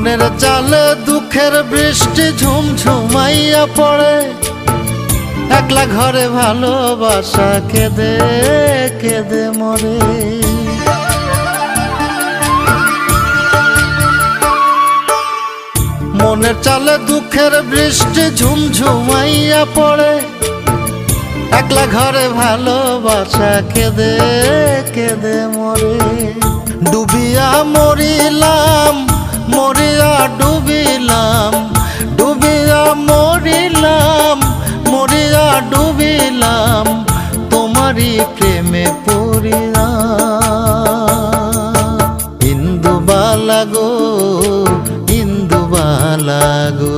মনের চালে দুঃখের বৃষ্টি ঝুমঝুমাইয়া পড়ে, একলা ঘরে ভালোবাসা কেঁদে কেঁদে মরে। মনের চালে দুঃখের বৃষ্টি ঝুমঝুমাইয়া পড়ে, একলা ঘরে ভালোবাসা কেঁদে কেঁদে মরে। ডুবিয়া মরিলাম মরিয়া ডুবিলাম, ডুবিয়া মরিলাম মরিয়া ডুবিলাম, তোমারই প্রেমে পড়িয়া। ইন্দুবালা গো ইন্দুবালা গো,